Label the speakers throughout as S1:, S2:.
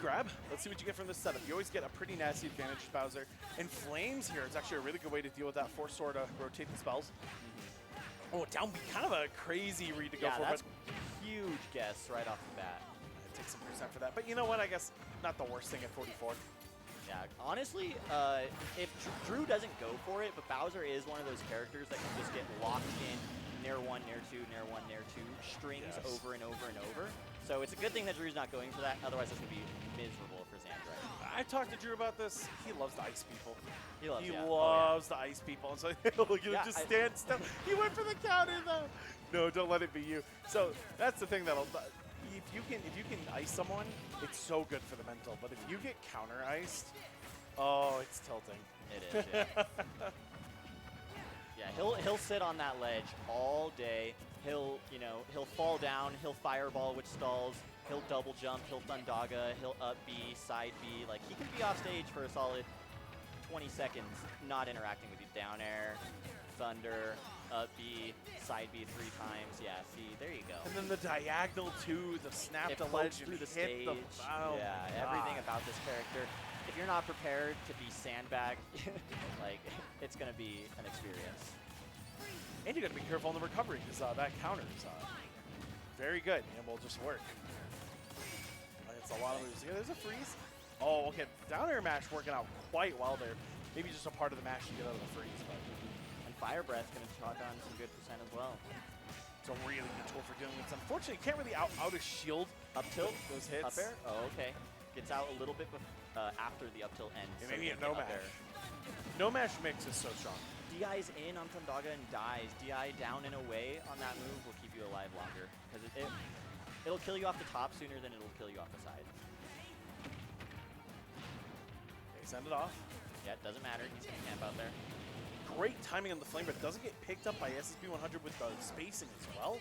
S1: grab. Let's see what you get from this setup. You always get a pretty nasty advantage, Bowser. And Flames here is actually a really good way to deal with that. Force Sora to rotate the spells. Oh, down B, kind of a crazy read to go for.
S2: That's huge guess right off the bat.
S1: Take some percent for that. But you know what? I guess not the worst thing at 44.
S2: Yeah, honestly, if Drew doesn't go for it, but Bowser is one of those characters that can just get locked in Nair 1, Nair 2, Nair 1, Nair 2 strings over and over and over. So it's a good thing that Drew's not going for that. Otherwise, this would be miserable for Xandrite.
S1: I talked to Drew about this. He loves the ice people.
S2: He
S1: loves the ice people. And so he'll just stand still. He went for the counter though. No, don't let it be you. So that's the thing that'll. If you can ice someone, it's so good for the mental. But if you get counter iced, oh, it's tilting.
S2: It is. Yeah. Yeah, he'll sit on that ledge all day. He'll fall down. He'll fireball, which stalls. He'll double jump. He'll thundaga. He'll up B, side B. Like he can be off stage for a solid 20 seconds, not interacting with you. Down air, thunder, up B, side B 3 times. Yeah, see, there you go.
S1: And then the diagonal too, the snap to
S2: ledge
S1: ledge
S2: through the
S1: hit
S2: stage.
S1: yeah,
S2: Everything about this character. If you're not prepared to be sandbagged, like it's gonna be an experience.
S1: And you got to be careful on the recovery because that counter is very good and will just work. It's a lot of moves. Yeah, there's a freeze. Oh, okay. Down air mash working out quite well there. Maybe just a part of the mash you get out of the freeze. But.
S2: And Fire Breath going to chalk on some good percent as well.
S1: It's a really good tool for dealing with this. Unfortunately, you can't really out a shield
S2: up tilt
S1: those hits.
S2: Up air? Oh, okay. Gets out a little bit after the up tilt ends.
S1: Yeah, maybe a no mash. No mash mix is so strong.
S2: DI's in on Thundaga and dies. DI down and away on that move will keep you alive longer. Because it'll kill you off the top sooner than it'll kill you off the side.
S1: Okay, send it off.
S2: Yeah, it doesn't matter. He's going to camp out there.
S1: Great timing on the flame, but doesn't get picked up by SSB100 with the spacing as well.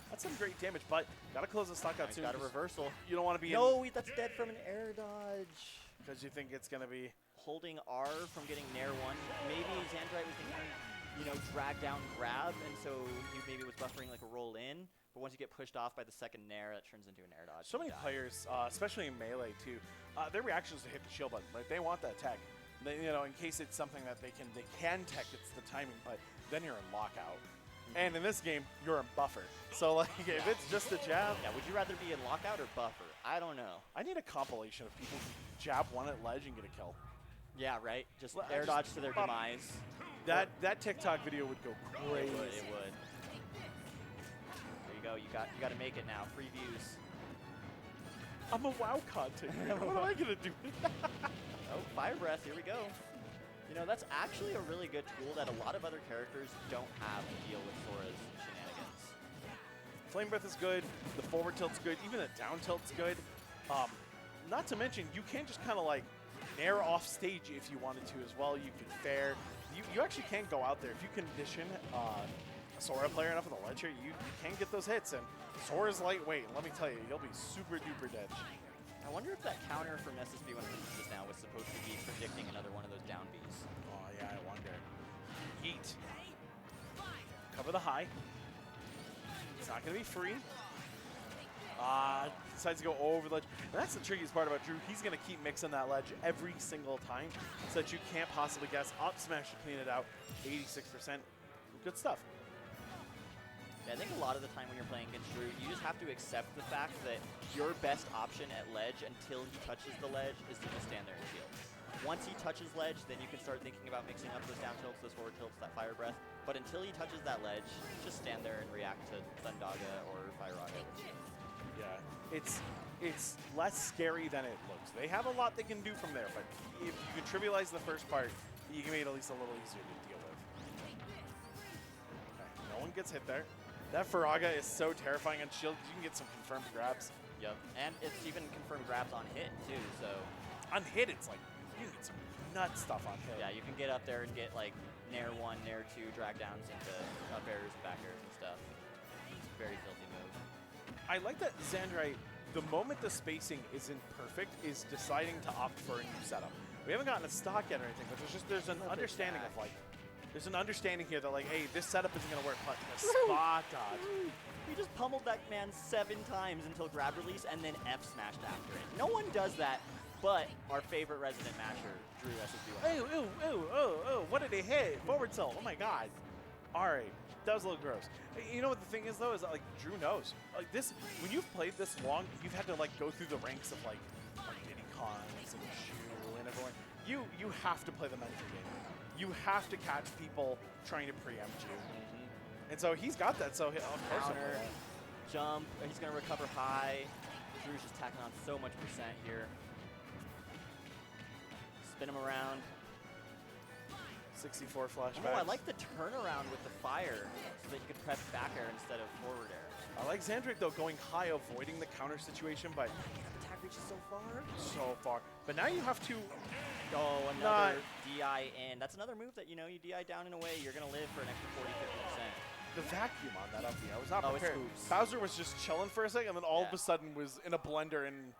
S1: That's some great damage, but got to close the stock out soon.
S2: Got a reversal.
S1: You don't want to be
S2: that's dead from an air dodge.
S1: Because you think it's going to be...
S2: Holding R from getting Nair 1. Maybe Xandrite was thinking, drag down grab, and so he maybe was buffering like a roll in. But once you get pushed off by the second Nair, that turns into an air dodge.
S1: So many players, especially in Melee too, their reaction is to hit the shield button. Like they want that tech. They, in case it's something that they can tech, it's the timing. But then you're in lockout. And in this game, you're in buffer. So like, if it's just a jab.
S2: Yeah, would you rather be in lockout or buffer? I don't know.
S1: I need a compilation of people who jab one at ledge and get a kill.
S2: Yeah, right. Just air dodge to their demise.
S1: That TikTok video would go crazy.
S2: It would. There you go. You got to make it now. Free views.
S1: I'm a WoW content. What am I gonna do?
S2: Oh, Fire Breath. Here we go. That's actually a really good tool that a lot of other characters don't have to deal with Sora's shenanigans.
S1: Flame Breath is good. The forward tilt's good. Even the down tilt's good. Not to mention, you can just kind of like Nair off stage if you wanted to as well. You could fair. You actually can go out there. If you condition a Sora player enough on the ledge here, you can get those hits. And Sora's lightweight. Let me tell you, he'll be super duper dead.
S2: I wonder if that counter from SSB100 just now was supposed to be predicting another one of those down Bs.
S1: Oh, yeah, I wonder. Heat. Cover the high. It's not going to be free. Decides to go over the ledge. And that's the trickiest part about Drew. He's going to keep mixing that ledge every single time so that you can't possibly guess. Up smash to clean it out. 86%. Good stuff.
S2: Yeah, I think a lot of the time when you're playing against Drew, you just have to accept the fact that your best option at ledge until he touches the ledge is to just stand there and shield. Once he touches ledge, then you can start thinking about mixing up those down tilts, those forward tilts, that Fire Breath. But until he touches that ledge, just stand there and react to Thundaga or Fire-Raga.
S1: Yeah, it's less scary than it looks. They have a lot they can do from there, but if you can trivialize the first part, you can make it at least a little easier to deal with. Okay, no one gets hit there. That Faraga is so terrifying on shield because you can get some confirmed grabs.
S2: Yep, and it's even confirmed grabs on hit too, so.
S1: On hit, it's like, you can get some nut stuff on hit.
S2: Yeah, you can get up there and get like Nair 1, Nair 2, drag downs into up airs and back airs and stuff. It's a very filthy move.
S1: I like that Xandrite, the moment the spacing isn't perfect, is deciding to opt for a new setup. We haven't gotten a stock yet or anything, but there's an understanding of like, there's an understanding here that like, hey, this setup isn't gonna work, but the spot dodge.
S2: He just pummeled that man 7 times until grab release and then F smashed after it. No one does that but our favorite resident masher, Drew SSB100.
S1: Ew, ew, ew, oh, what did he hit? Forward tilt, oh my god. All right, that was a little gross. You know what the thing is though, is that, like, Drew knows. Like this, when you've played this long, you've had to like go through the ranks of like Diddy Cons and Shu and everyone. You have to play the mental game. You have to catch people trying to preempt you. And so he's got that, so of course he'll play
S2: Counter,
S1: that.
S2: jump, he's going to recover high. Drew's just tacking on so much percent here. Spin him around.
S1: 64 flashbacks.
S2: Oh, I like the turnaround with the fire so that you could press back air instead of forward air.
S1: I like Xandrite though going high, avoiding the counter situation, but
S2: Attack reaches so far.
S1: so far. But now you have to.
S2: Oh, another DI in. That's another move that, you know, you DI down in a way, you're going to live for an extra 40-50%.
S1: The vacuum on that up B, I was not
S2: Oh, it's
S1: prepared.
S2: oops.
S1: Bowser was just chilling for a second, and then all of
S2: Yeah.
S1: a sudden was in a blender and